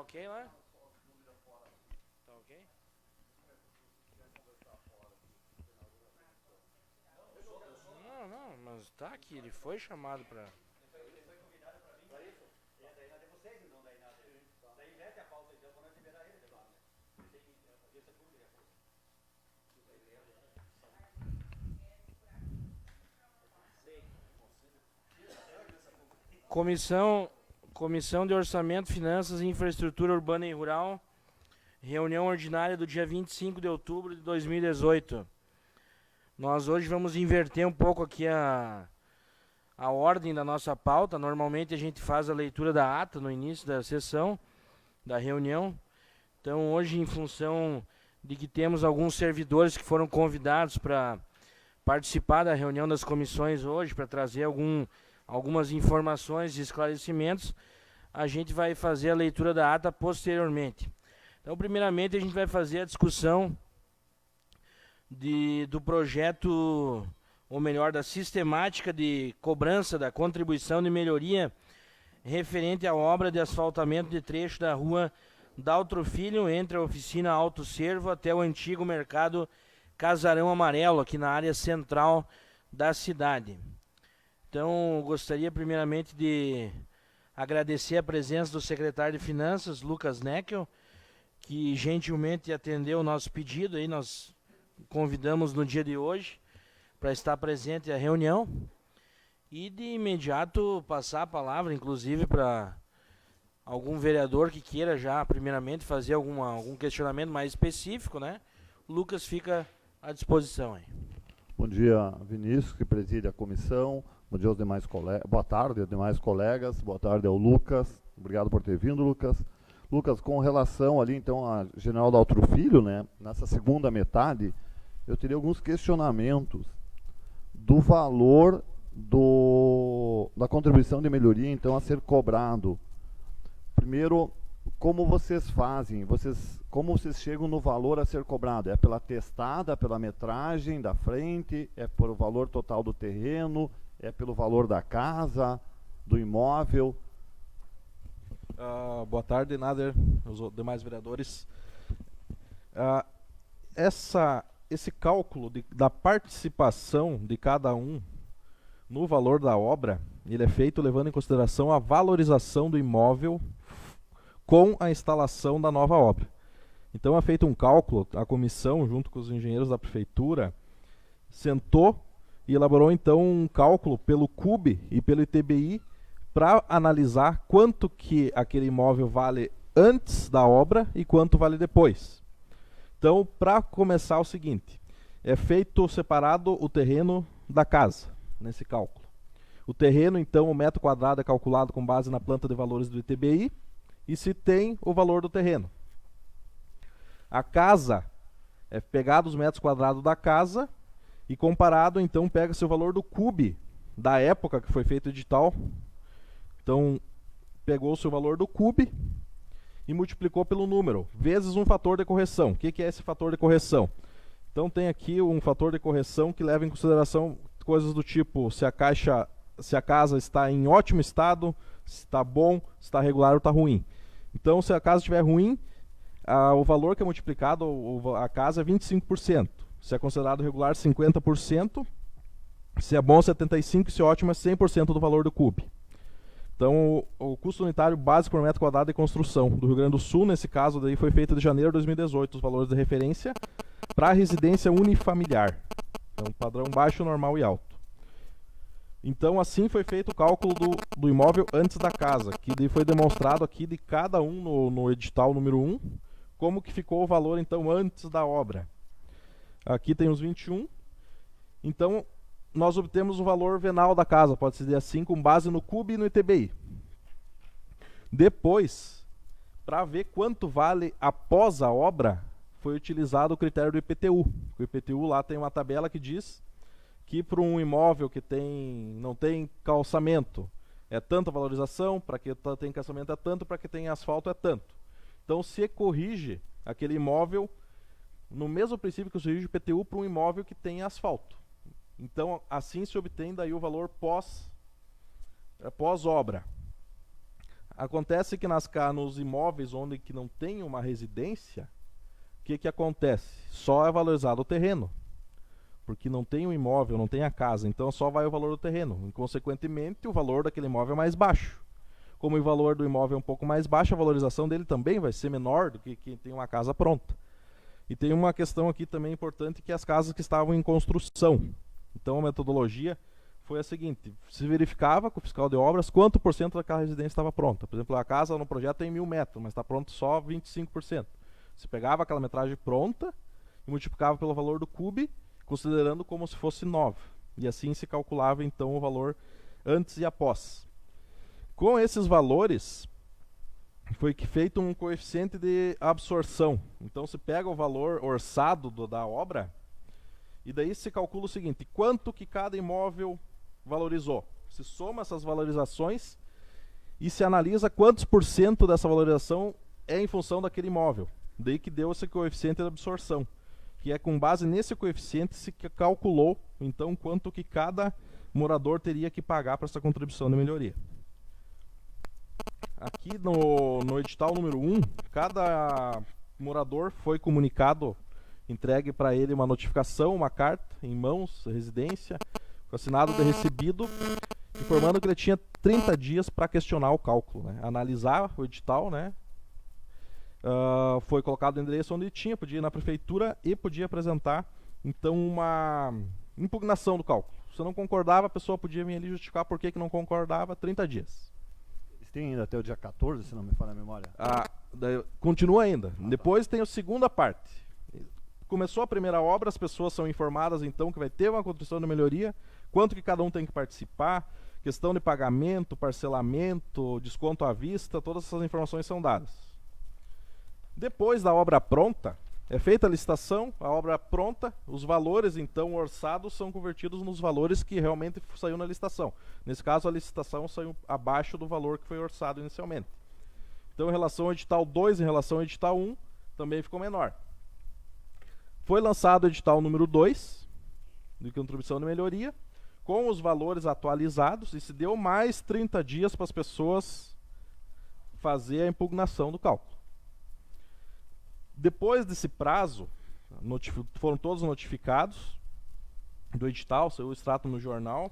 ok lá? Tá ok? Não, mas tá aqui, ele foi chamado pra... Comissão de Orçamento, Finanças e Infraestrutura Urbana e Rural, reunião ordinária do dia 25 de outubro de 2018. Nós hoje vamos inverter um pouco aqui a ordem da nossa pauta. Normalmente a gente faz a leitura da ata no início da sessão, da reunião. Então hoje, em função de que temos alguns servidores que foram convidados para participar da reunião das comissões hoje, para trazer algumas informações e esclarecimentos, a gente vai fazer a leitura da ata posteriormente. Então, primeiramente, a gente vai fazer a discussão do projeto, ou melhor, da sistemática de cobrança da contribuição de melhoria referente à obra de asfaltamento de trecho da rua Daltro Filho, entre a oficina Alto Cervo até o antigo mercado Casarão Amarelo, aqui na área central da cidade. Então, gostaria primeiramente de agradecer a presença do secretário de Finanças, Lucas Neckel, que gentilmente atendeu o nosso pedido. Aí nós convidamos no dia de hoje para estar presente à reunião. E de imediato passar a palavra, inclusive, para algum vereador que queira já, primeiramente, fazer algum questionamento mais específico, né? Lucas fica à disposição aí. Bom dia, Vinícius, que preside a comissão. Bom dia aos demais colegas. Boa tarde aos demais colegas. Boa tarde ao Lucas. Obrigado por ter vindo, Lucas. Lucas, com relação ali, então, a General Daltro Filho, né? Nessa segunda metade, eu teria alguns questionamentos do valor da contribuição de melhoria, então, a ser cobrado. Primeiro, como vocês fazem? Como vocês chegam no valor a ser cobrado? É pela testada, pela metragem da frente? É pelo valor total do terreno? É pelo valor da casa, do imóvel? Boa tarde, Nader, os demais vereadores. Esse cálculo da participação de cada um no valor da obra, ele é feito levando em consideração a valorização do imóvel com a instalação da nova obra. Então é feito um cálculo, a comissão, junto com os engenheiros da prefeitura, sentou e elaborou então um cálculo pelo CUB e pelo ITBI para analisar quanto que aquele imóvel vale antes da obra e quanto vale depois. Então, para começar, é o seguinte, é feito separado o terreno da casa, nesse cálculo. O terreno, então, o metro quadrado é calculado com base na planta de valores do ITBI, e se tem o valor do terreno. A casa, é pegado os metros quadrados da casa e comparado, então, pega-se o valor do CUB da época que foi feito o edital. Então, pegou-se o valor do CUB e multiplicou pelo número, vezes um fator de correção. O que é esse fator de correção? Então, tem aqui um fator de correção que leva em consideração coisas do tipo se a casa está em ótimo estado, se está bom, se está regular ou está ruim. Então, se a casa estiver ruim, o valor que é multiplicado, a casa é 25%. Se é considerado regular, 50%. Se é bom, 75%. Se é ótimo, é 100% do valor do CUB. Então, o custo unitário básico por metro quadrado de construção do Rio Grande do Sul, nesse caso, daí foi feito de janeiro de 2018, os valores de referência para residência unifamiliar. Então, padrão baixo, normal e alto. Então, assim foi feito o cálculo do imóvel antes da casa, que foi demonstrado aqui de cada um no edital número 1, como que ficou o valor, então, antes da obra. Aqui tem os 21. Então, nós obtemos o valor venal da casa, pode-se dizer assim, com base no CUB e no ITBI. Depois, para ver quanto vale após a obra, foi utilizado o critério do IPTU. O IPTU lá tem uma tabela que diz que para um imóvel que não tem calçamento é tanta valorização, para que tem calçamento é tanto, para que tem asfalto é tanto. Então se corrige aquele imóvel no mesmo princípio que se corrige o IPTU para um imóvel que tem asfalto. Então assim se obtém daí o valor pós-obra. Acontece que nos imóveis onde que não tem uma residência, o que acontece? Só é valorizado o terreno. Porque não tem um imóvel, não tem a casa, então só vai o valor do terreno. E, consequentemente, o valor daquele imóvel é mais baixo. Como o valor do imóvel é um pouco mais baixo, a valorização dele também vai ser menor do que quem tem uma casa pronta. E tem uma questão aqui também importante, que é as casas que estavam em construção. Então a metodologia foi a seguinte: se verificava com o fiscal de obras quanto por cento daquela residência estava pronta. Por exemplo, a casa no projeto tem 1.000 metros, mas está pronto só 25%. Se pegava aquela metragem pronta e multiplicava pelo valor do CUB, considerando como se fosse nova. E assim se calculava então o valor antes e após. Com esses valores, foi feito um coeficiente de absorção. Então se pega o valor orçado da obra, e daí se calcula o seguinte: quanto que cada imóvel valorizou. Se soma essas valorizações e se analisa quantos por cento dessa valorização é em função daquele imóvel. Daí que deu esse coeficiente de absorção, que é com base nesse coeficiente se calculou então quanto que cada morador teria que pagar para essa contribuição de melhoria. Aqui no edital número 1, cada morador foi comunicado, entregue para ele uma notificação, uma carta em mãos, residência, com assinado de recebido, informando que ele tinha 30 dias para questionar o cálculo, né? Analisar o edital, né? Foi colocado o endereço onde tinha, podia ir na prefeitura e podia apresentar então uma impugnação do cálculo. Se não concordava, a pessoa podia vir ali justificar por que não concordava, 30 dias. Eles têm ainda até o dia 14, se não me falha a memória. Continua ainda. Depois tem a segunda parte. Começou a primeira obra, as pessoas são informadas então que vai ter uma construção de melhoria, quanto que cada um tem que participar, questão de pagamento, parcelamento, desconto à vista, todas essas informações são dadas. Depois da obra pronta, é feita a licitação, a obra pronta, os valores então orçados são convertidos nos valores que realmente saiu na licitação. Nesse caso, a licitação saiu abaixo do valor que foi orçado inicialmente. Então, em relação ao edital 2, em relação ao edital 1, também ficou menor. Foi lançado o edital número 2, de contribuição de melhoria, com os valores atualizados, e se deu mais 30 dias para as pessoas fazer a impugnação do cálculo. Depois desse prazo, foram todos notificados do edital, saiu o extrato no jornal,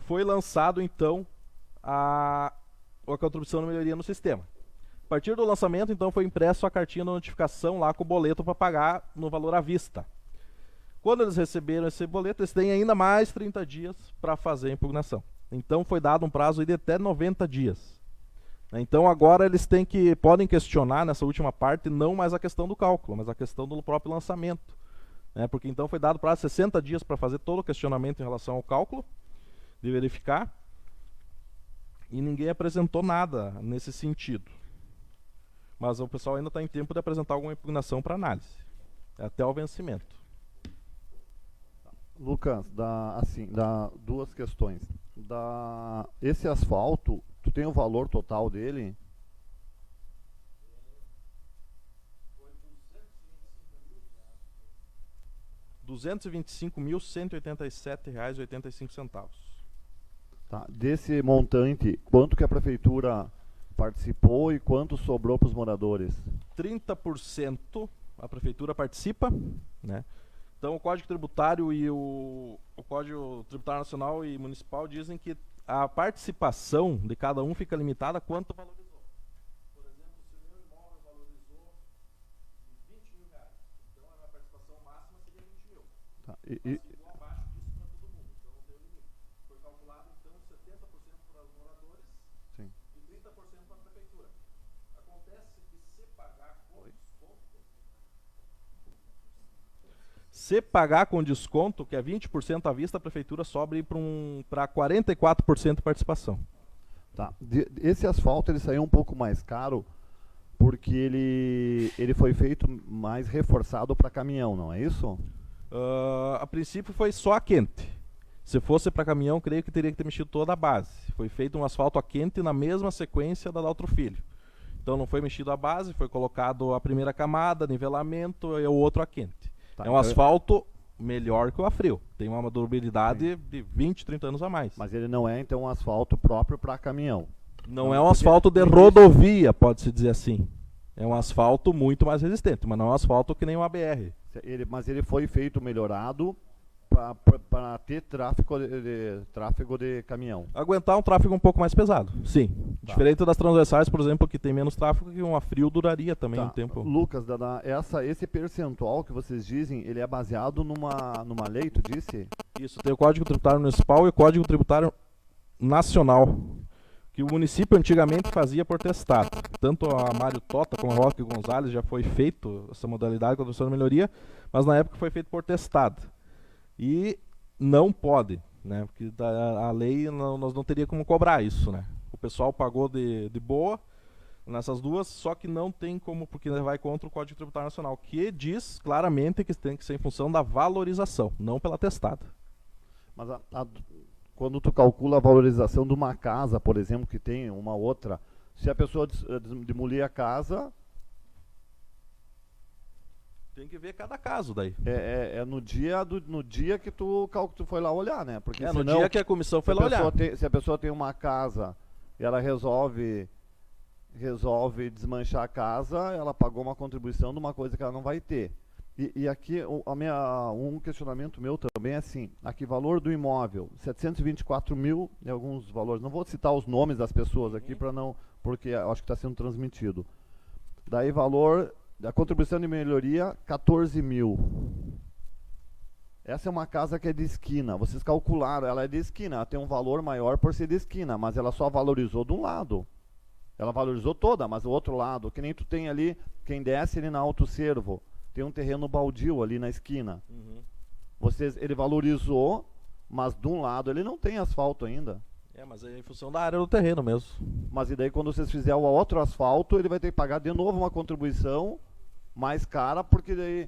foi lançado então a contribuição de melhoria no sistema. A partir do lançamento, então, foi impresso a cartinha de notificação lá com o boleto para pagar no valor à vista. Quando eles receberam esse boleto, eles têm ainda mais 30 dias para fazer a impugnação. Então, foi dado um prazo de até 90 dias. Então, agora eles podem questionar nessa última parte não mais a questão do cálculo, mas a questão do próprio lançamento. Porque então foi dado prazo de 60 dias para fazer todo o questionamento em relação ao cálculo, de verificar, e ninguém apresentou nada nesse sentido. Mas o pessoal ainda está em tempo de apresentar alguma impugnação para análise, até o vencimento. Lucas, dá duas questões. Esse asfalto, tu tem o valor total dele? Foi R$ 225.187,85. Tá. Desse montante, quanto que a prefeitura participou e quanto sobrou para os moradores? 30% a prefeitura participa, né? Então o Código Tributário e o Código Tributário Nacional e Municipal dizem que a participação de cada um fica limitada a quanto valorizou. Por exemplo, se o meu imóvel valorizou R$20.000, então a minha participação máxima seria 20 mil. Tá. Igual abaixo disso para todo mundo, então não tem o limite. Foi calculado então 70% para os moradores. Sim. E 30% para a prefeitura. Acontece que se pagar com desconto, que é 20% à vista, a prefeitura sobe para 44% de participação. Tá. Esse asfalto ele saiu um pouco mais caro porque ele foi feito mais reforçado para caminhão, não é isso? A princípio foi só a quente. Se fosse para caminhão, creio que teria que ter mexido toda a base. Foi feito um asfalto a quente na mesma sequência da Daltro Filho. Então não foi mexido a base, foi colocado a primeira camada, nivelamento e o outro a quente. Tá, é um asfalto melhor que o a frio. Tem uma durabilidade de 20, 30 anos a mais. Mas ele não é então um asfalto próprio para caminhão? Não é um asfalto de rodovia, pode-se dizer assim. É um asfalto muito mais resistente, mas não é um asfalto que nem uma BR. Mas ele foi feito melhorado para ter tráfego de caminhão. Aguentar um tráfego um pouco mais pesado, sim. Tá. Diferente das transversais, por exemplo, que tem menos tráfego, que uma frio duraria também um tempo. Lucas, esse percentual que vocês dizem, ele é baseado numa lei, tu disse? Isso, tem o Código Tributário Municipal e o Código Tributário Nacional, que o município antigamente fazia por testado. Tanto a Mário Tota como a Roque Gonzalez já foi feito essa modalidade de condução de melhoria, mas na época foi feito por testado. E não pode, né? Porque a lei nós não teria como cobrar isso, né? O pessoal pagou de boa nessas duas, só que não tem como, porque vai contra o Código Tributário Nacional, que diz claramente que tem que ser em função da valorização, não pela testada. Mas quando tu calcula a valorização de uma casa, por exemplo, que tem uma outra, se a pessoa demolir a casa... Tem que ver cada caso daí. É no dia que tu foi lá olhar, né? Porque no dia que a comissão foi lá olhar. Se a pessoa tem uma casa e ela resolve desmanchar a casa, ela pagou uma contribuição de uma coisa que ela não vai ter. E aqui, um questionamento meu também é assim, aqui valor do imóvel, 724 mil e alguns valores, não vou citar os nomes das pessoas aqui para não, porque eu acho que está sendo transmitido. Daí valor da contribuição de melhoria, 14 mil. Essa é uma casa que é de esquina, vocês calcularam, ela é de esquina, ela tem um valor maior por ser de esquina, mas ela só valorizou de um lado. Ela valorizou toda, mas o outro lado, que nem tu tem ali, quem desce ali na Alto Cervo, tem um terreno baldio ali na esquina. Ele valorizou, mas de um lado ele não tem asfalto ainda. Mas é em função da área do terreno mesmo. Mas e daí quando vocês fizerem o outro asfalto, ele vai ter que pagar de novo uma contribuição mais cara, porque daí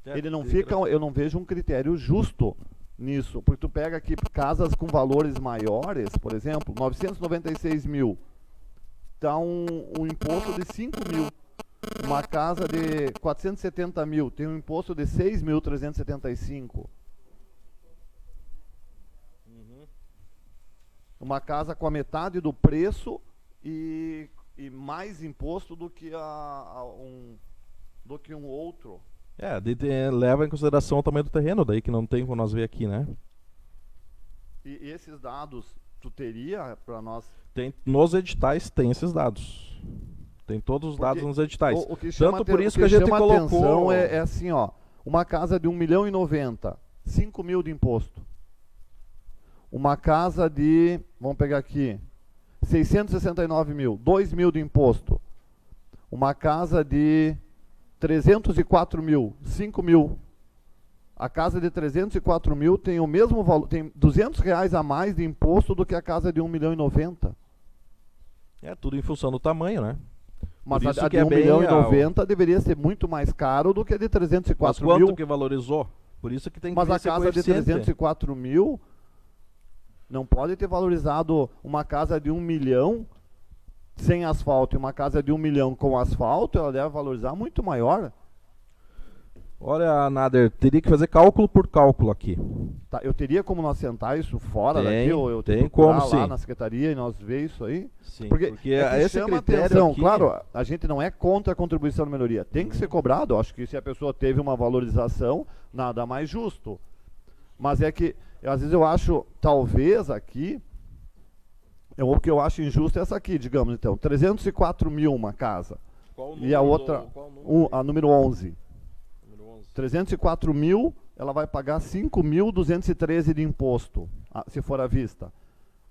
ele não fica, eu não vejo um critério justo nisso, porque tu pega aqui casas com valores maiores, por exemplo, 996 mil, tá um imposto de 5 mil. Uma casa de 470 mil tem um imposto de 6.375. Uma casa com a metade do preço e mais imposto do que um outro. Leva em consideração o tamanho do terreno, daí que não tem como nós ver aqui, né? E esses dados tu teria para nós? Nos editais tem esses dados. Tem todos os dados nos editais. O que chama, Tanto por isso que a gente colocou... atenção é assim, ó, uma casa de 1.090.000, 5 mil de imposto. Uma casa de, vamos pegar aqui, 669 mil, 2 mil de imposto. Uma casa de 304 mil, 5 mil. A casa de 304 mil tem o mesmo valor, tem R$200 a mais de imposto do que a casa de 1.090.000. É tudo em função do tamanho, né? Mas a de 1.090.000 deveria ser muito mais caro do que a de 304 mil. Mas quanto que valorizou? Por isso que tem que ver a casa de 304 mil não pode ter valorizado uma casa de 1 milhão sem asfalto e uma casa de 1 milhão com asfalto, ela deve valorizar muito maior. Olha, Nader, teria que fazer cálculo por cálculo aqui. Tá, eu teria como nós sentar isso fora daqui, ou eu tenho como lá sim. Na secretaria e nós ver isso aí? Sim, porque esse chama critério atenção, aqui... claro, a gente não é contra a contribuição de melhoria, tem que ser cobrado, eu acho que se a pessoa teve uma valorização, nada mais justo. Mas é que, às vezes eu acho, talvez aqui, o que eu acho injusto é essa aqui, digamos então, 304 mil uma casa. Qual e a outra, a número 11. 304 mil, ela vai pagar 5.213 de imposto, se for à vista.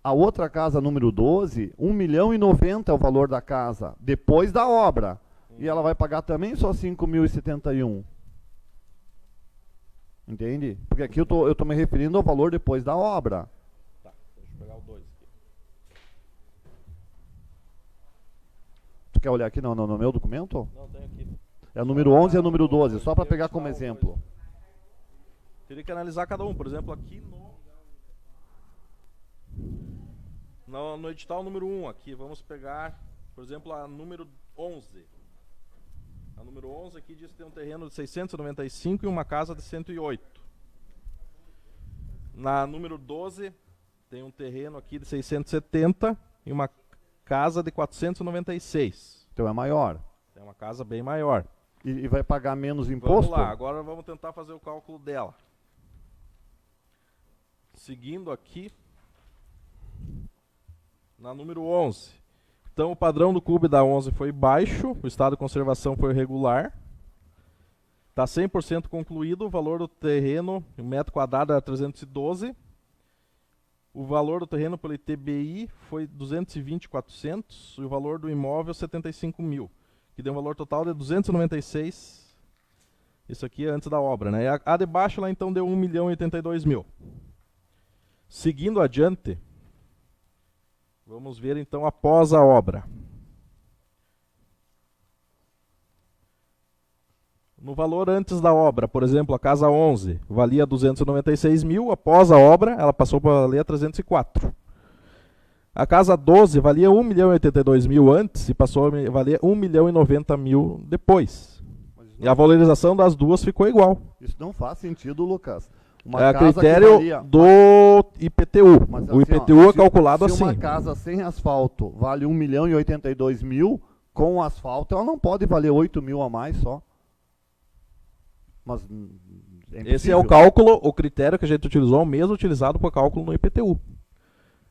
A outra casa, número 12, 1.090.000 é o valor da casa, depois da obra. E ela vai pagar também só 5.071. Entende? Porque aqui eu tô me referindo ao valor depois da obra. Tá, deixa eu pegar o 2 aqui. Tu quer olhar aqui no meu documento? Não, tem aqui. É o número 11 e o número 12, só para pegar como exemplo. Teria que analisar cada um. Por exemplo, aqui no edital número 1, aqui, vamos pegar, por exemplo, a número 11. A número 11 aqui diz que tem um terreno de 695 e uma casa de 108. Na número 12, tem um terreno aqui de 670 e uma casa de 496. Então é maior. É uma casa bem maior. E vai pagar menos imposto? Vamos lá, agora vamos tentar fazer o cálculo dela. Seguindo aqui, na número 11. Então o padrão do CUB da 11 foi baixo, o estado de conservação foi regular. Está 100% concluído, o valor do terreno, o metro quadrado era 312. O valor do terreno pelo ITBI foi 220.400 e o valor do imóvel 75 mil, que deu um valor total de 296. Isso aqui é antes da obra, né? E a de baixo lá então deu 1.082.000. Seguindo adiante, vamos ver então após a obra. No valor antes da obra, por exemplo, a casa 11 valia 296 mil, após a obra ela passou para valer 304. A casa 12 valia 1.082.000 antes e passou a valer 1.090.000 depois. E a valorização das duas ficou igual. Isso não faz sentido, Lucas. É a critério do IPTU. Mas, o assim, IPTU é calculado assim. Se uma casa sem asfalto vale 1.082.000, com asfalto ela não pode valer 8 mil a mais só. Mas esse é o cálculo, o critério que a gente utilizou, é o mesmo utilizado para o cálculo no IPTU.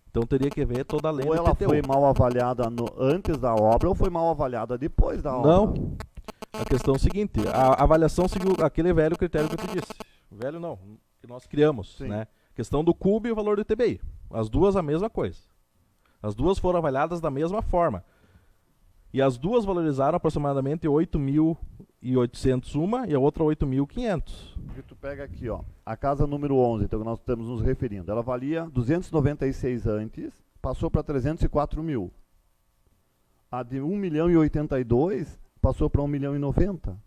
Então teria que ver toda a lei ou do ela IPTU. foi mal avaliada antes da obra ou foi mal avaliada depois da obra. Não. A questão é o seguinte, a avaliação seguiu aquele velho critério que eu te disse. Velho não, que nós criamos, Sim. né? Questão do CUB e o valor do ITBI. As duas a mesma coisa. As duas foram avaliadas da mesma forma. E as duas valorizaram aproximadamente 8.800 uma e a outra 8.500. E tu pega aqui, ó, a casa número 11, então que nós estamos nos referindo, ela valia 296 antes, passou para 304 mil. A de 1.082.000 passou para 1.090.000.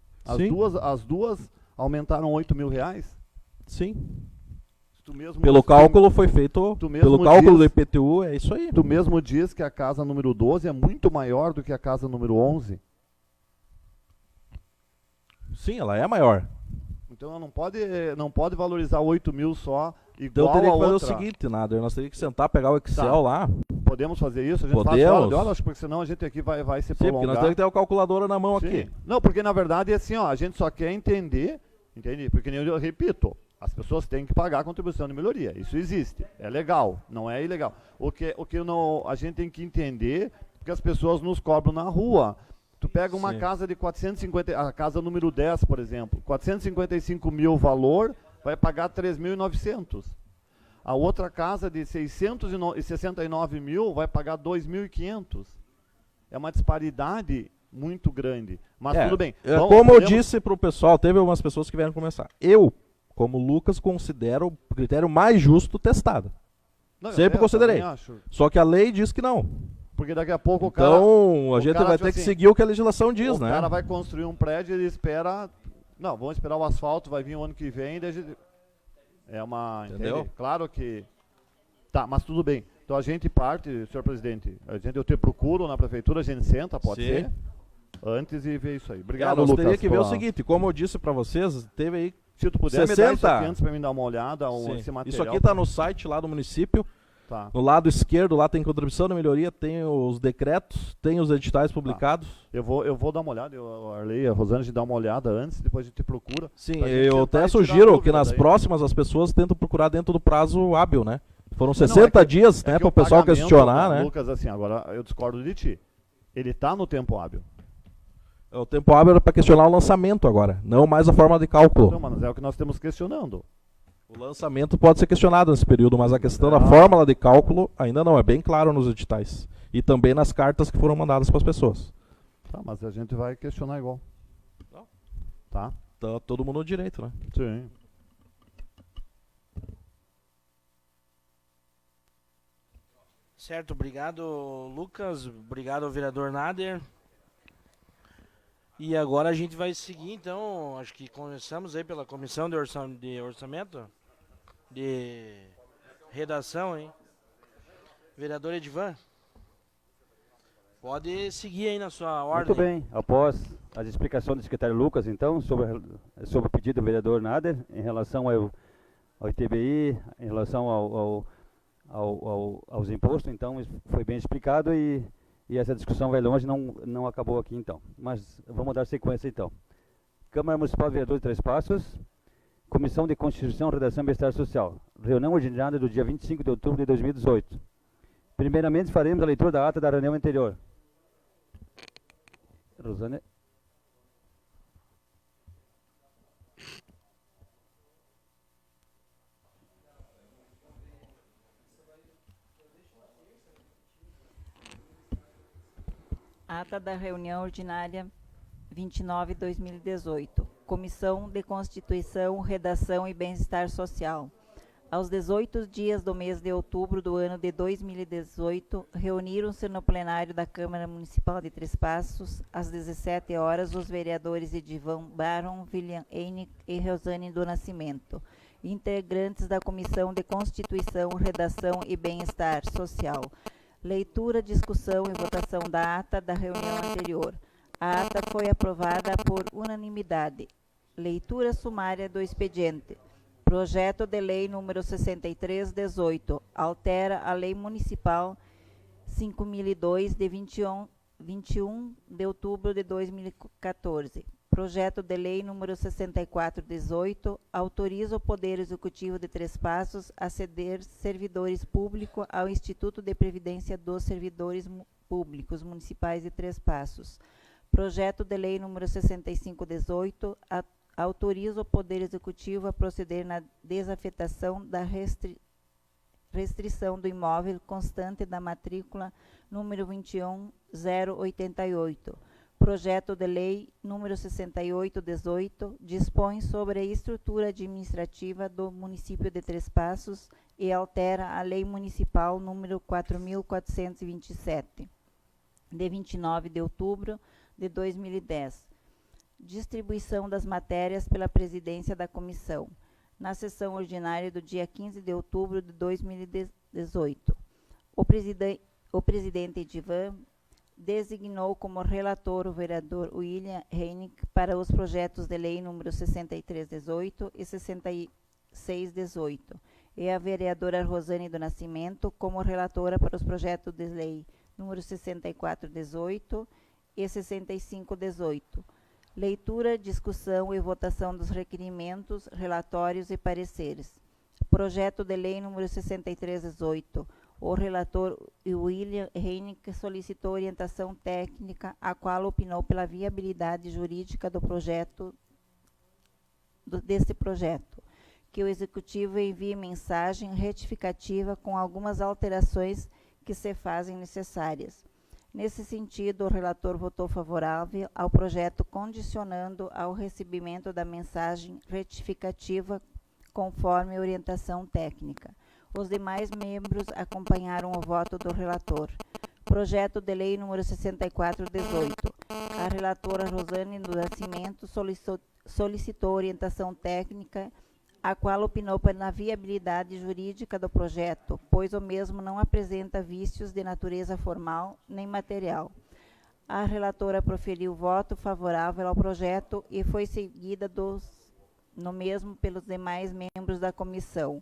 As duas aumentaram 8 mil reais? Sim. Tu mesmo, pelo cálculo foi feito, pelo cálculo do IPTU, é isso aí. Tu mesmo diz que a casa número 12 é muito maior do que a casa número 11. Sim, ela é maior. Então ela não pode valorizar 8 mil só igual então teria a que fazer outra. o seguinte, Nader, nós teríamos que sentar, pegar o Excel lá. Podemos fazer isso? A gente Podemos. faz fora de hora, porque senão a gente aqui vai se Sim, porque prolongar. nós temos que ter a calculadora na mão Sim. aqui. Não, porque na verdade é assim, ó, a gente só quer entender, entende? Porque eu repito, as pessoas têm que pagar a contribuição de melhoria. Isso existe. É legal, não é ilegal. O que não, a gente tem que entender, porque as pessoas nos cobram na rua. Tu pega uma Sim. casa de 450, a casa número 10, por exemplo, 455 mil valor, vai pagar 3.900. A outra casa de 669 mil vai pagar 2.500. É uma disparidade muito grande. Mas tudo bem. Como eu disse para o pessoal, teve algumas pessoas que vieram começar. Eu, como Lucas, considero o critério mais justo testado. Não, Sempre considerei. Acho. Só que a lei diz que não. Porque daqui a pouco o cara... Então, a gente cara, vai tipo ter que assim, seguir o que a legislação diz, o né? cara vai construir um prédio e ele espera... Não, vamos esperar o asfalto, vai vir o ano que vem, daí a gente... É uma... Entendeu? Entende? Claro que... Tá, mas tudo bem. Então a gente parte, senhor presidente, eu te procuro na prefeitura, a gente senta, pode Sim. ser? Antes e ver isso aí. Obrigado, Nós Lucas. teria que ver o pela- seguinte, como eu disse para vocês, teve aí... Se tu puder me dar isso 60. aqui antes para mim dar uma olhada, Sim. esse material. Isso aqui está no site lá do município. Tá. No lado esquerdo lá tem contribuição de melhoria, tem os decretos, tem os editais publicados. Eu vou dar uma olhada, eu, Arley, a Rosângela, de dar uma olhada antes, depois a gente procura. Sim, pra gente eu tentar até tirar sugiro dúvida que nas daí. próximas as pessoas tentem procurar dentro do prazo hábil, né? Foram Não, 60 é que- dias, né, que para o pessoal pagamento, questionar, né? Lucas, assim, agora eu discordo de ti. Ele está no tempo hábil. O tempo hábil era para questionar o lançamento agora, não mais a forma de cálculo. Não, mas é o que nós estamos questionando. O lançamento pode ser questionado nesse período, mas a questão da Ah. fórmula de cálculo ainda não, é bem claro nos editais. E também nas cartas que foram mandadas para as pessoas. Tá, mas a gente vai questionar igual. Não. Tá? Tá todo mundo no direito, né? Sim. Certo, obrigado, Lucas. Obrigado ao vereador Nader. E agora a gente vai seguir, então, acho que começamos aí pela comissão de orçamento, de redação, hein? Vereador Edivan, pode seguir aí na sua ordem. Muito bem, após as explicações do secretário Lucas, então, sobre o pedido do vereador Nader, em relação ao ITBI, em relação aos impostos, então isso foi bem explicado e essa discussão vai longe, não acabou aqui então. Mas vamos dar sequência então. Câmara Municipal de Vereadores de Três Passos, Comissão de Constituição, Redação e Bem-Estar Social, reunião ordinária do dia 25 de outubro de 2018. Primeiramente faremos a leitura da ata da reunião anterior. Rosane. Ata da reunião ordinária 29/2018. Comissão de Constituição, Redação e Bem-Estar Social. Aos 18 dias do mês de outubro do ano de 2018, reuniram-se no plenário da Câmara Municipal de Três Passos, às 17 horas, os vereadores Edivan Baron, William Einig e Rosane do Nascimento, integrantes da Comissão de Constituição, Redação e Bem-Estar Social. Leitura, discussão e votação da ata da reunião anterior. A ata foi aprovada por unanimidade. Leitura sumária do expediente. Projeto de Lei número 63/18 altera a Lei Municipal 5.002 de 21 de outubro de 2014. Projeto de Lei número 64/18 autoriza o Poder Executivo de Três Passos a ceder servidores públicos ao Instituto de Previdência dos Servidores Públicos Municipais de Três Passos. Projeto de Lei número 65/18 autoriza o Poder Executivo a proceder na desafetação da restrição do imóvel constante da matrícula número 21088. Projeto de Lei número 68/18 dispõe sobre a estrutura administrativa do município de Três Passos e altera a Lei Municipal número 4.427, de 29 de outubro de 2010. Distribuição das matérias pela presidência da comissão. Na sessão ordinária do dia 15 de outubro de 2018, o presidente Edivan designou como relator o vereador William Einig para os projetos de lei número 63/18 e 66/18, e a vereadora Rosane do Nascimento como relatora para os projetos de lei número 64/18 e 65/18. Leitura, discussão e votação dos requerimentos, relatórios e pareceres. Projeto de Lei número 63/18. O relator William Einig solicitou orientação técnica, a qual opinou pela viabilidade jurídica do projeto, desse projeto, que o Executivo envie mensagem retificativa com algumas alterações que se fazem necessárias. Nesse sentido, o relator votou favorável ao projeto, condicionando ao recebimento da mensagem retificativa conforme a orientação técnica. Os demais membros acompanharam o voto do relator. Projeto de Lei número 64/18. A relatora Rosane do Nascimento solicitou orientação técnica, a qual opinou pela viabilidade jurídica do projeto, pois o mesmo não apresenta vícios de natureza formal nem material. A relatora proferiu voto favorável ao projeto e foi seguida no mesmo pelos demais membros da comissão.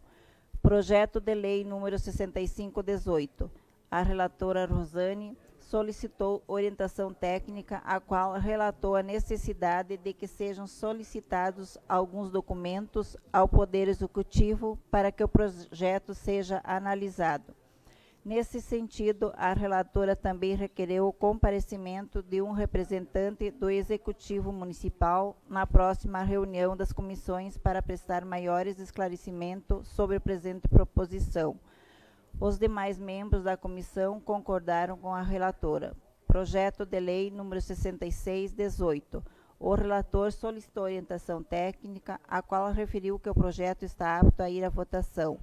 Projeto de Lei número 65/18. A relatora Rosane solicitou orientação técnica, a qual relatou a necessidade de que sejam solicitados alguns documentos ao Poder Executivo para que o projeto seja analisado. Nesse sentido, a relatora também requereu o comparecimento de um representante do Executivo Municipal na próxima reunião das comissões para prestar maiores esclarecimentos sobre a presente proposição. Os demais membros da comissão concordaram com a relatora. Projeto de Lei número 66/18. O relator solicitou orientação técnica, a qual referiu que o projeto está apto a ir à votação,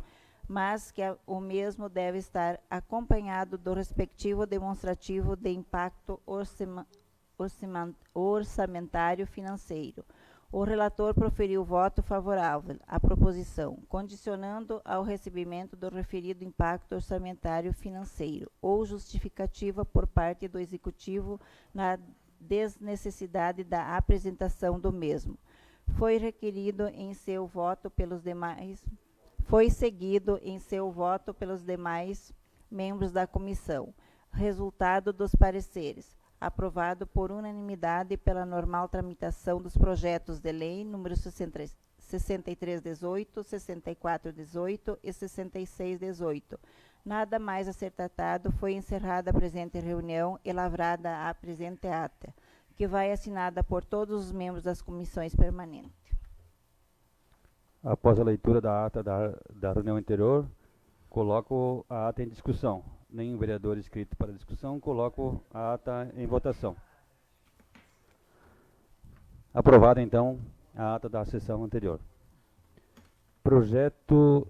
mas que o mesmo deve estar acompanhado do respectivo demonstrativo de impacto orçamentário financeiro. O relator proferiu voto favorável à proposição, condicionando ao recebimento do referido impacto orçamentário financeiro ou justificativa por parte do Executivo na desnecessidade da apresentação do mesmo. Foi requerido em seu voto pelos demais foi seguido em seu voto pelos demais membros da comissão. Resultado dos pareceres. Aprovado por unanimidade pela normal tramitação dos projetos de lei número 6318, 6418 e 6618. Nada mais a ser tratado, foi encerrada a presente reunião e lavrada a presente ata, que vai assinada por todos os membros das comissões permanentes. Após a leitura da ata da reunião anterior, coloco a ata em discussão. Nenhum vereador inscrito para discussão, coloco a ata em votação. Aprovada, então, a ata da sessão anterior.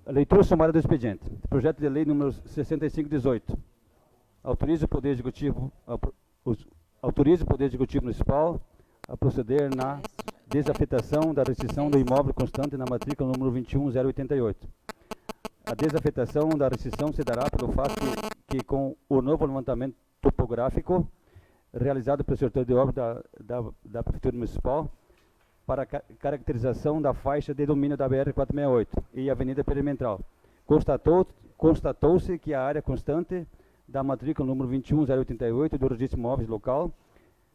Leitura sumária do expediente. Projeto de lei número 6518. Autoriza o Poder Executivo Municipal a proceder na desafetação da restrição do imóvel constante na matrícula número 21088. A desafetação da restrição se dará pelo fato que com o novo levantamento topográfico realizado pelo setor de obras da Prefeitura Municipal para a caracterização da faixa de domínio da BR-468 e Avenida Perimetral, constatou-se que a área constante da matrícula número 21088 do Registro de Imóveis Local,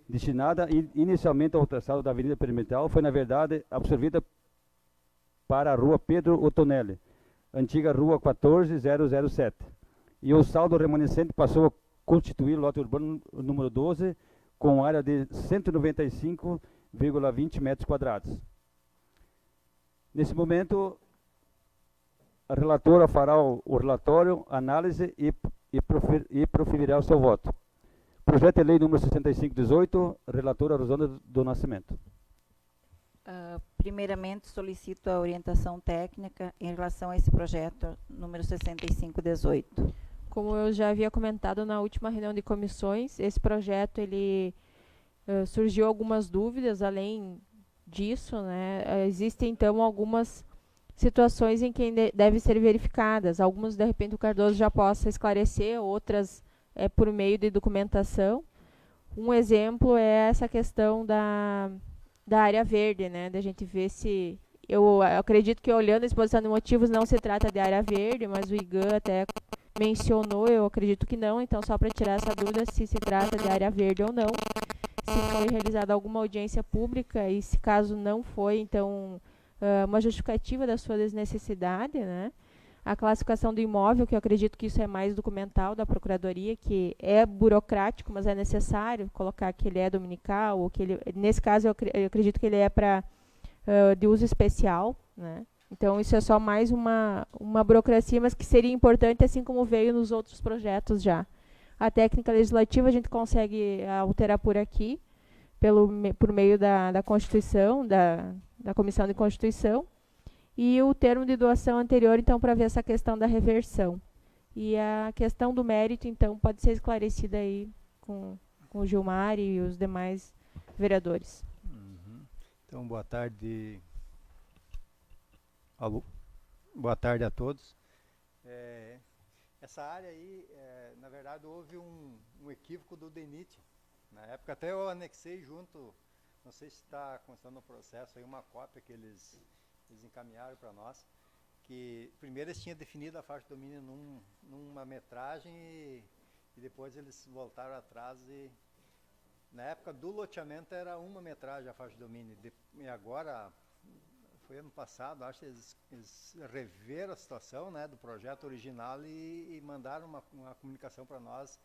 destinada inicialmente ao traçado da Avenida Perimetral, foi, na verdade, absorvida para a Rua Pedro Ottonelli, antiga Rua 14007, e o saldo remanescente passou a constituir lote urbano número 12, com área de 195,20 metros quadrados. Nesse momento, a relatora fará o relatório, análise e proferirá o seu voto. Projeto de lei número 6518, relatora Rosana do Nascimento. Primeiramente, solicito a orientação técnica em relação a esse projeto número 6518. Como eu já havia comentado na última reunião de comissões, esse projeto ele surgiu algumas dúvidas. Além disso, né, existem então algumas situações em que devem ser verificadas. Algumas, de repente, o Cardoso já possa esclarecer, outras por meio de documentação. Um exemplo é essa questão da área verde, né, da gente ver se... Eu acredito que, olhando a exposição de motivos, não se trata de área verde, mas o IGAN até mencionou, eu acredito que não, então só para tirar essa dúvida se trata de área verde ou não, se foi realizada alguma audiência pública e, se caso não foi, então uma justificativa da sua desnecessidade, né? A classificação do imóvel, que eu acredito que isso é mais documental da Procuradoria, que é burocrático, mas é necessário colocar que ele é dominical, ou que ele, nesse caso eu acredito que ele é de uso especial, né? Então, isso é só mais uma burocracia, mas que seria importante, assim como veio nos outros projetos já. A técnica legislativa a gente consegue alterar por aqui, por meio da Constituição, da Comissão de Constituição, e o termo de doação anterior, então, para ver essa questão da reversão. E a questão do mérito, então, pode ser esclarecida aí com o Gilmar e os demais vereadores. Então, boa tarde. Alô? Boa tarde a todos. Essa área aí, na verdade, houve um equívoco do DENIT. Na época até eu anexei junto, não sei se está constando no processo aí, uma cópia que eles encaminharam para nós, que primeiro eles tinham definido a faixa de domínio numa metragem e depois eles voltaram atrás e na época do loteamento era uma metragem a faixa de domínio e agora, foi ano passado, acho que eles reveram a situação, né, do projeto original e mandaram uma comunicação para nós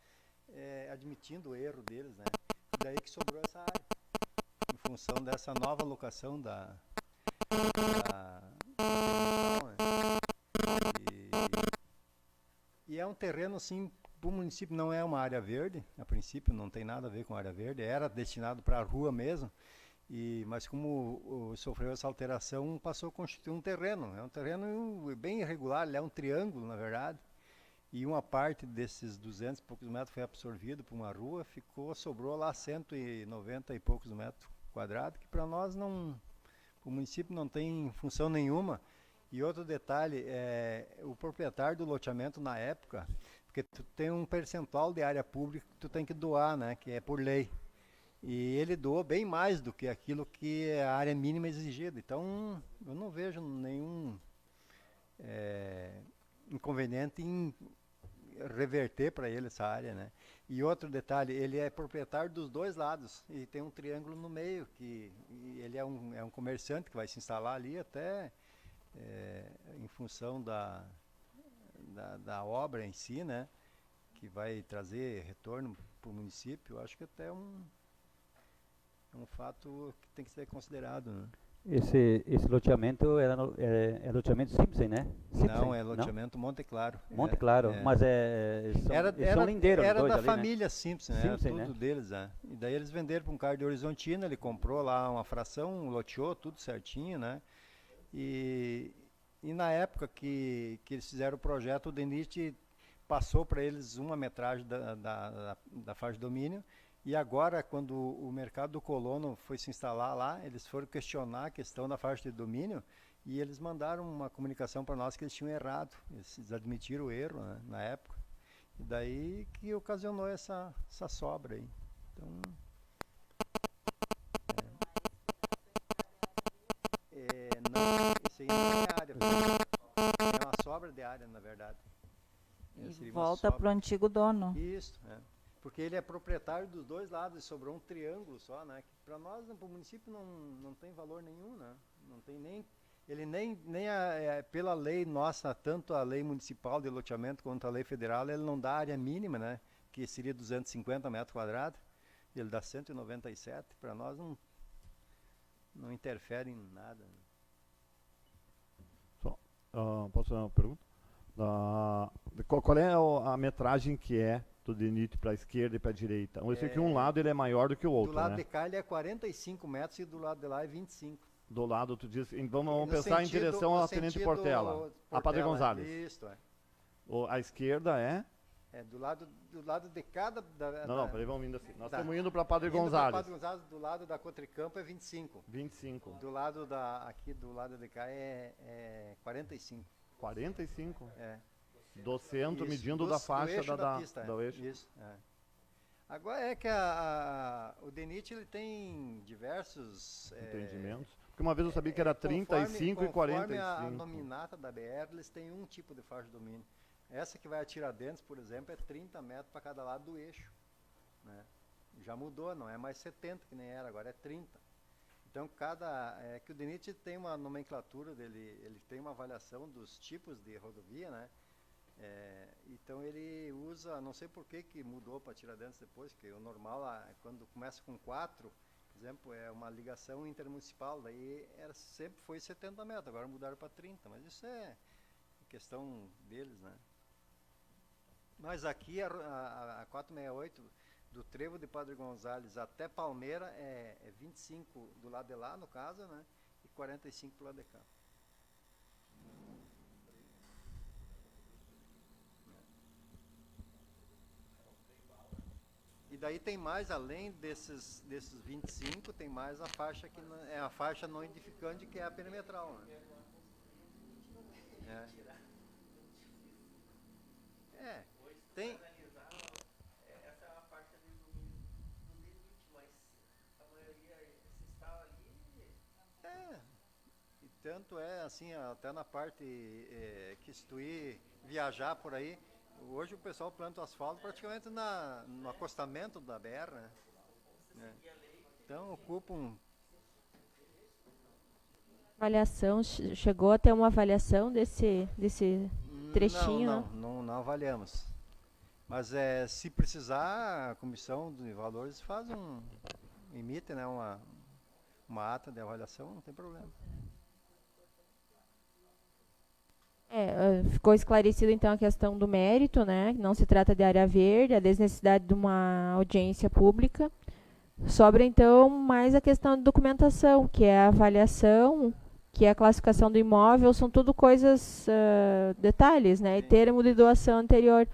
admitindo o erro deles, né, daí que sobrou essa área, em função dessa nova locação da né? E é um terreno, assim, para o município não é uma área verde, a princípio não tem nada a ver com área verde, era destinado para a rua mesmo, mas como sofreu essa alteração, passou a constituir um terreno. É um terreno bem irregular, ele é um triângulo, na verdade, e uma parte desses 200 e poucos metros foi absorvido por uma rua, sobrou lá 190 e poucos metros quadrados, que para nós não, o município não tem função nenhuma. E outro detalhe, o proprietário do loteamento na época, porque tu tem um percentual de área pública que tu tem que doar, né, que é por lei. E ele doou bem mais do que aquilo que é a área mínima exigida. Então, eu não vejo inconveniente em reverter para ele essa área, né? E outro detalhe, ele é proprietário dos dois lados e tem um triângulo no meio, e ele é um comerciante que vai se instalar ali até em função da obra em si, né? Que vai trazer retorno para o município. Acho que até é um fato que tem que ser considerado, né? Esse loteamento é loteamento Simpson, né? Não, é loteamento Monte Claro. Monte Claro, mas são lindeiros. Era da ali, família, né? Simpson, era Simpson, tudo né? deles. Né? E daí eles venderam para um cara de Horizontina, ele comprou lá uma fração, loteou tudo certinho, né? E na época que eles fizeram o projeto, o DENIT passou para eles uma metragem da faixa de domínio. E agora, quando o mercado do colono foi se instalar lá, eles foram questionar a questão da faixa de domínio e eles mandaram uma comunicação para nós que eles tinham errado. Eles admitiram o erro, né, na época. E daí que ocasionou essa sobra aí. Então, não, esse aí não é área. É uma sobra de área, na verdade. E volta para o antigo dono. Isso, porque ele é proprietário dos dois lados e sobrou um triângulo só, né? Que para nós, para o município, não tem valor nenhum, né? Não tem nem... Ele nem pela lei nossa, tanto a lei municipal de loteamento quanto a lei federal, ele não dá área mínima, né? Que seria 250 metros quadrados. Ele dá 197. Para nós não interfere em nada. Né? Posso fazer uma pergunta? Qual é a metragem que é do DENIT para a esquerda e para a direita? Eu sei que um lado ele é maior do que o outro, do lado, né? de cá ele é 45 metros e do lado de lá é 25. Do lado, tu diz... Então vamos pensar em direção ao Tenente Portela. A Padre Gonzales. Isso, A esquerda é... do lado de cada... Não, peraí, vamos indo assim. Nós estamos indo para Padre Gonzales. Padre Gonzales, do lado da Cotricampo é 25. 25. Do lado aqui do lado de cá é 45. 45? É. Do centro, medindo da faixa da pista, do eixo. Isso, Agora é que o DENIT ele tem diversos... entendimentos. Porque uma vez eu sabia que era 35 e 45. Conforme a nominata da BR, eles têm um tipo de faixa de domínio. Essa que vai a Tiradentes, por exemplo, é 30 metros para cada lado do eixo. Né? Já mudou, não é mais 70 que nem era, agora é 30. Então, que o DENIT tem uma nomenclatura dele, ele tem uma avaliação dos tipos de rodovia, né? Então ele usa, não sei por que mudou para Tiradentes depois, que o normal, quando começa com 4, por exemplo, é uma ligação intermunicipal, daí sempre foi 70 metros, agora mudaram para 30, mas isso é questão deles, né? Mas aqui a 468, do Trevo de Padre Gonzales até Palmeira, é 25 do lado de lá, no caso, né? E 45 do lado de cá. E daí tem mais, além desses 25, tem mais a faixa que é a faixa não edificante, que é a perimetral, né? Tem... Essa é a parte do DENIT, mas a maioria se instala ali. E tanto assim, até na parte que se tu ir viajar por aí, hoje o pessoal planta o asfalto praticamente no acostamento da BR, né? Então ocupam... Avaliação, chegou a ter uma avaliação desse trechinho? Não avaliamos. Mas se precisar, a Comissão de Valores emite, né, uma ata de avaliação, não tem problema. Ficou esclarecido então a questão do mérito, né? Não se trata de área verde, a desnecessidade de uma audiência pública. Sobra então mais a questão de documentação, que é a avaliação, que é a classificação do imóvel, são tudo coisas, detalhes, né? E termo de doação anterior.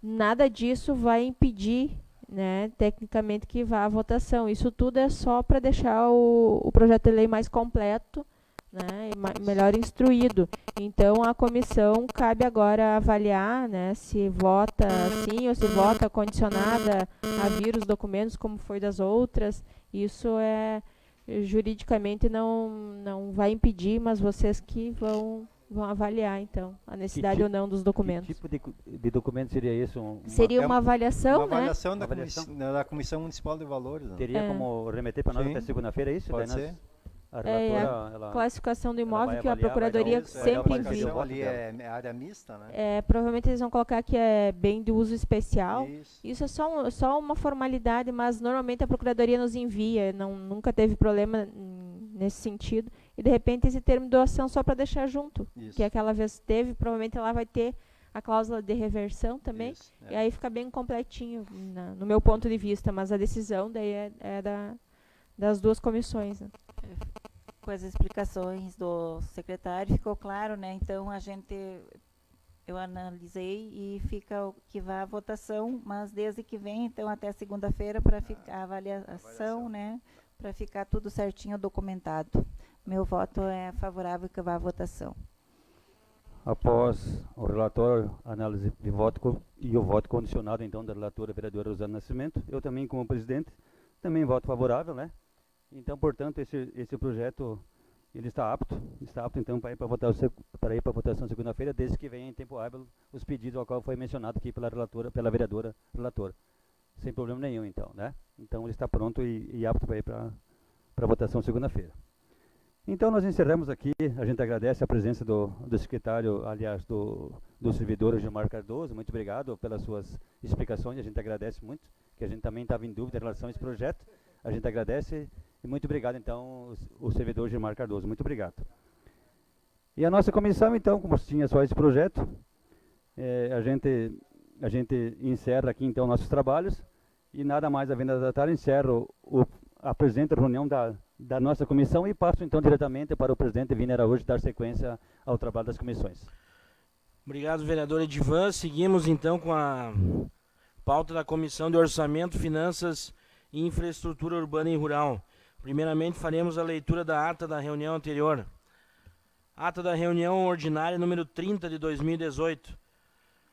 Nada disso vai impedir, né, tecnicamente, que vá à votação. Isso tudo é só para deixar o projeto de lei mais completo, né, e melhor instruído. Então, a comissão cabe agora avaliar, né, se vota sim ou se vota condicionada a vir os documentos, como foi das outras. Isso juridicamente não vai impedir, mas vocês que vão vão avaliar, então, a necessidade tipo- ou não dos documentos. Que tipo de documento seria isso? Seria é uma avaliação, Uma né? avaliação da, Avaliação. da Comissão Municipal de Valores. Né? Teria É. como remeter para nós Sim. até segunda-feira, é isso? Pode Daí nós- ser. A É, relatora, ela... Classificação do ela imóvel vai que a avaliar, vai dar Procuradoria Isso, vai dar sempre uma envia. avaliação. classificação ali é área mista, né? Provavelmente eles vão colocar que é bem de uso especial. Isso. Isso é só uma formalidade, mas normalmente a Procuradoria nos envia, nunca teve problema nesse sentido. E de repente esse termo de doação só para deixar junto, Isso. que aquela vez teve, provavelmente lá vai ter a cláusula de reversão também. Isso, E aí fica bem completinho, no meu ponto de vista, mas a decisão daí é das duas comissões. Né? Com as explicações do secretário, ficou claro, né? Então, eu analisei e fica o que vai à votação, mas desde que vem, então, até segunda-feira, para ficar a avaliação, né? Para ficar tudo certinho documentado. Meu voto é favorável que vá à votação. Após o relatório, análise de voto e o voto condicionado, então, da relatora vereadora Rosana Nascimento, eu também, como presidente, também voto favorável, né? Então, portanto, esse projeto, ele está apto, então, para ir para votação segunda-feira, desde que venha em tempo hábil os pedidos ao qual foi mencionado aqui pela vereadora relatora. Sem problema nenhum, então, né? Então, ele está pronto e apto para ir para votação segunda-feira. Então, nós encerramos aqui, a gente agradece a presença do secretário, aliás, do servidor Gilmar Cardoso, muito obrigado pelas suas explicações, a gente agradece muito, que a gente também estava em dúvida em relação a esse projeto, a gente agradece e muito obrigado, então, o servidor Gilmar Cardoso, muito obrigado. E a nossa comissão, então, como tinha só esse projeto, a gente encerra aqui, então, nossos trabalhos, e nada mais havendo a tratar, encerro a presente reunião da nossa comissão e passo então diretamente para o presidente Vini Araújo dar sequência ao trabalho das comissões. Obrigado, vereador Edivan. Seguimos então com a pauta da Comissão de Orçamento, Finanças e Infraestrutura Urbana e Rural. Primeiramente faremos a leitura da ata da reunião anterior. Ata da reunião ordinária número 30 de 2018.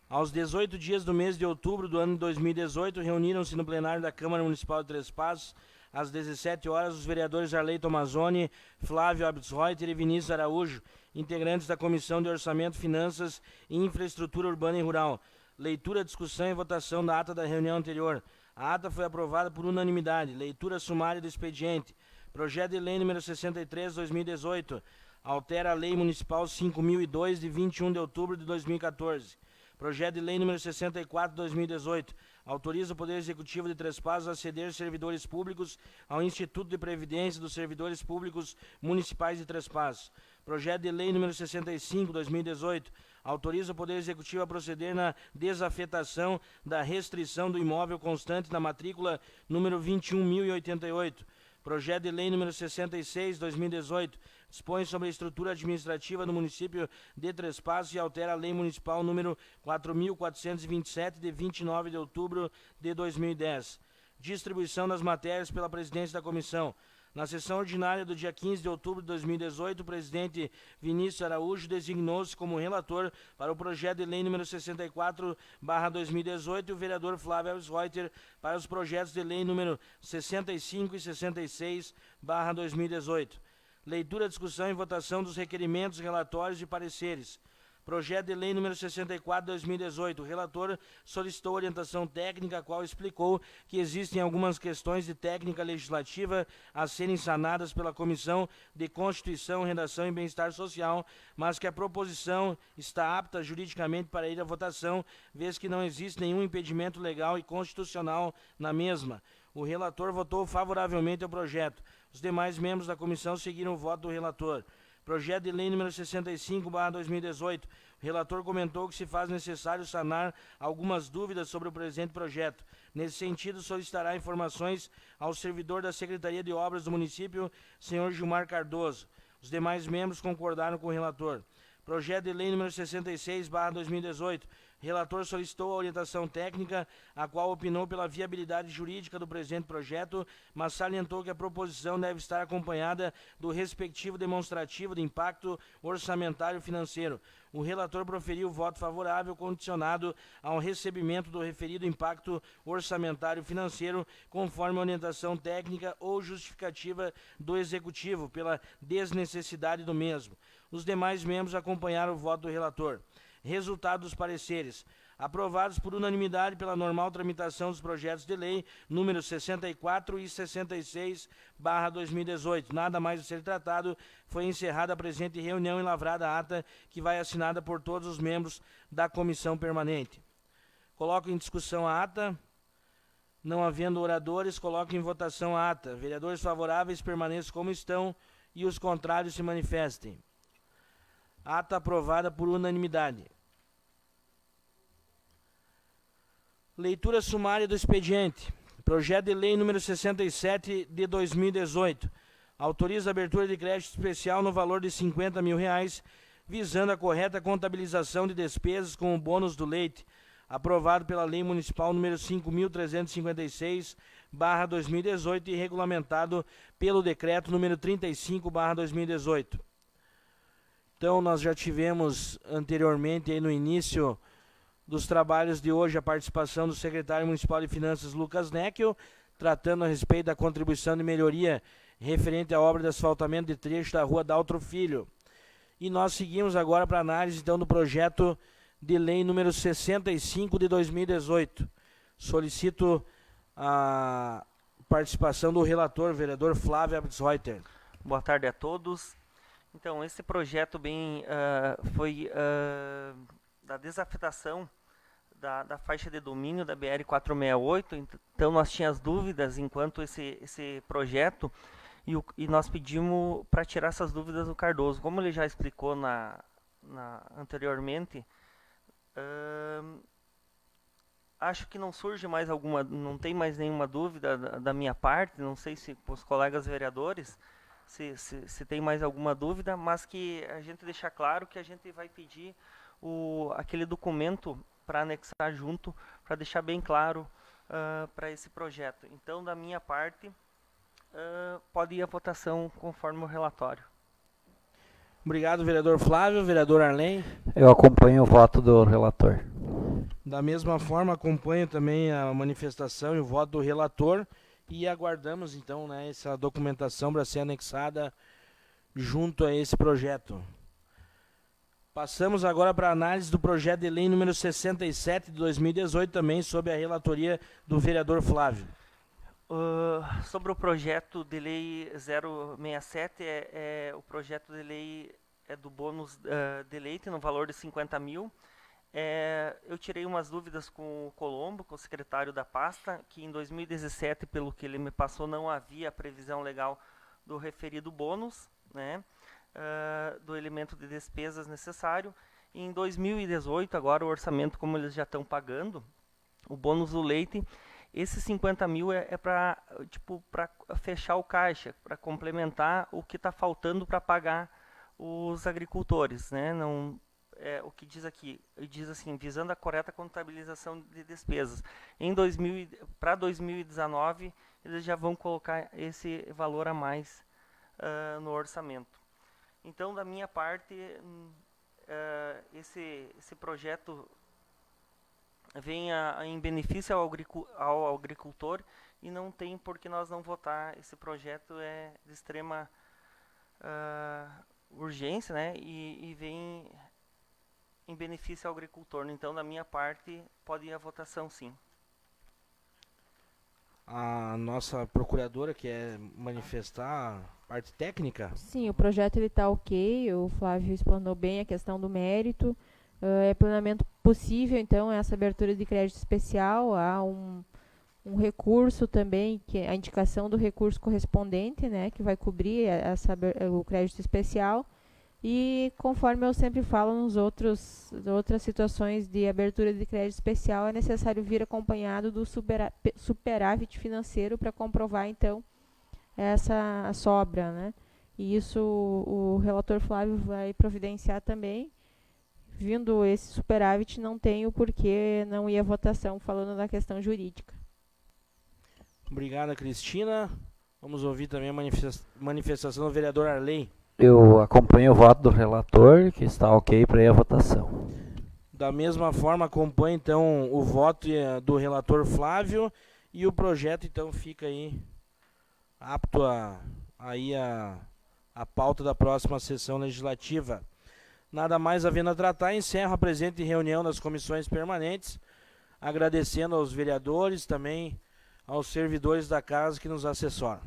Aos 18 dias do mês de outubro do ano de 2018, reuniram-se no plenário da Câmara Municipal de Três Passos, às 17 horas, os vereadores Arley Tomazoni, Flávio Absreuter e Vinícius Araújo, integrantes da Comissão de Orçamento, Finanças e Infraestrutura Urbana e Rural. Leitura, discussão e votação da ata da reunião anterior. A ata foi aprovada por unanimidade. Leitura sumária do expediente. Projeto de lei número 63/2018. Altera a Lei Municipal 5.002, de 21 de outubro de 2014. Projeto de lei número 64/2018. Autoriza o Poder Executivo de Três Passos a ceder servidores públicos ao Instituto de Previdência dos Servidores Públicos Municipais de Três Passos. Projeto de lei número 65/2018. Autoriza o Poder Executivo a proceder na desafetação da restrição do imóvel constante na matrícula número 21.088. Projeto de lei número 66/2018. Dispõe sobre a estrutura administrativa do município de Três Passos e altera a lei municipal número 4.427, de 29 de outubro de 2010. Distribuição das matérias pela presidência da comissão. Na sessão ordinária do dia 15 de outubro de 2018, o presidente Vinícius Araújo designou-se como relator para o projeto de lei número 64/2018 e o vereador Flávio Absreuter para os projetos de lei número 65 e 66/2018. Leitura, discussão e votação dos requerimentos, relatórios e pareceres. Projeto de lei número 64/2018. O relator solicitou orientação técnica, a qual explicou que existem algumas questões de técnica legislativa a serem sanadas pela Comissão de Constituição, Redação e Bem-Estar Social, mas que a proposição está apta juridicamente para ir à votação, vez que não existe nenhum impedimento legal e constitucional na mesma. O relator votou favoravelmente ao projeto. Os demais membros da comissão seguiram o voto do relator. Projeto de lei número 65/2018. O relator comentou que se faz necessário sanar algumas dúvidas sobre o presente projeto. Nesse sentido, solicitará informações ao servidor da Secretaria de Obras do município, senhor Gilmar Cardoso. Os demais membros concordaram com o relator. Projeto de lei número 66/2018. O relator solicitou a orientação técnica, a qual opinou pela viabilidade jurídica do presente projeto, mas salientou que a proposição deve estar acompanhada do respectivo demonstrativo de impacto orçamentário financeiro. O relator proferiu voto favorável condicionado ao recebimento do referido impacto orçamentário financeiro, conforme a orientação técnica ou justificativa do Executivo, pela desnecessidade do mesmo. Os demais membros acompanharam o voto do relator. Resultado dos pareceres. Aprovados por unanimidade pela normal tramitação dos projetos de lei números 64 e 66/2018. Nada mais a ser tratado. Foi encerrada a presente reunião e lavrada a ata que vai assinada por todos os membros da comissão permanente. Coloco em discussão a ata. Não havendo oradores, coloco em votação a ata. Vereadores favoráveis permaneçam como estão e os contrários se manifestem. Ata aprovada por unanimidade. Leitura sumária do expediente. Projeto de lei número 67 de 2018. Autoriza a abertura de crédito especial no valor de R$50 mil, visando a correta contabilização de despesas com o bônus do leite, aprovado pela Lei Municipal número 5.356/2018 e regulamentado pelo Decreto número 35/2018. Então, nós já tivemos anteriormente, aí no início dos trabalhos de hoje, a participação do secretário municipal de Finanças, Lucas Neckel, tratando a respeito da contribuição de melhoria referente à obra de asfaltamento de trecho da rua Daltro Filho. E nós seguimos agora para análise, então, do projeto de lei número 65 de 2018. Solicito a participação do relator, vereador Flávio Abtsreuter. Boa tarde a todos. Então, esse projeto foi da desafetação da faixa de domínio da BR-468. Então, nós tínhamos dúvidas enquanto esse projeto e nós pedimos para tirar essas dúvidas do Cardoso. Como ele já explicou anteriormente, acho que não surge mais não tem mais nenhuma dúvida da minha parte, não sei se os colegas vereadores se tem mais alguma dúvida, mas que a gente deixar claro que a gente vai pedir aquele documento para anexar junto, para deixar bem claro para esse projeto. Então, da minha parte, pode ir à votação conforme o relatório. Obrigado, vereador Flávio. Vereador Arlen. Eu acompanho o voto do relator. Da mesma forma, acompanho também a manifestação e o voto do relator e aguardamos, então, né, essa documentação para ser anexada junto a esse projeto. Passamos agora para a análise do projeto de lei número 67 de 2018, também sob a relatoria do vereador Flávio. Sobre o projeto de lei 067, o projeto de lei do bônus de leite no valor de 50 mil. Eu tirei umas dúvidas com o Colombo, com o secretário da pasta, que em 2017, pelo que ele me passou, não havia previsão legal do referido bônus, né, do elemento de despesas necessário. E em 2018, agora o orçamento, como eles já estão pagando, o bônus do leite, esses 50 mil é para fechar o caixa, para complementar o que está faltando para pagar os agricultores, né? Não, o que diz aqui, diz assim, visando a correta contabilização de despesas. Para 2019, eles já vão colocar esse valor a mais no orçamento. Então, da minha parte, esse projeto vem em benefício ao agricultor e não tem por que nós não votar. Esse projeto é de extrema urgência, né, e vem em benefício ao agricultor. Então, da minha parte, pode ir à votação, sim. A nossa procuradora quer manifestar a parte técnica? Sim, o projeto está ok, o Flávio explanou bem a questão do mérito. É plenamente possível, então, essa abertura de crédito especial. Há um recurso também, que é a indicação do recurso correspondente, né, que vai cobrir o crédito especial. E, conforme eu sempre falo nas outras situações de abertura de crédito especial, é necessário vir acompanhado do superávit financeiro para comprovar, então, essa sobra, né. E isso o relator Flávio vai providenciar também. Vindo esse superávit, não tem o porquê não ir à votação, falando da questão jurídica. Obrigado, Cristina. Vamos ouvir também a manifestação do vereador Arley. Eu acompanho o voto do relator, que está ok para ir à votação. Da mesma forma, acompanho, então, o voto do relator Flávio e o projeto, então, fica aí apto a a pauta da próxima sessão legislativa. Nada mais havendo a tratar, encerro a presente reunião das comissões permanentes, agradecendo aos vereadores, também aos servidores da casa que nos assessoram.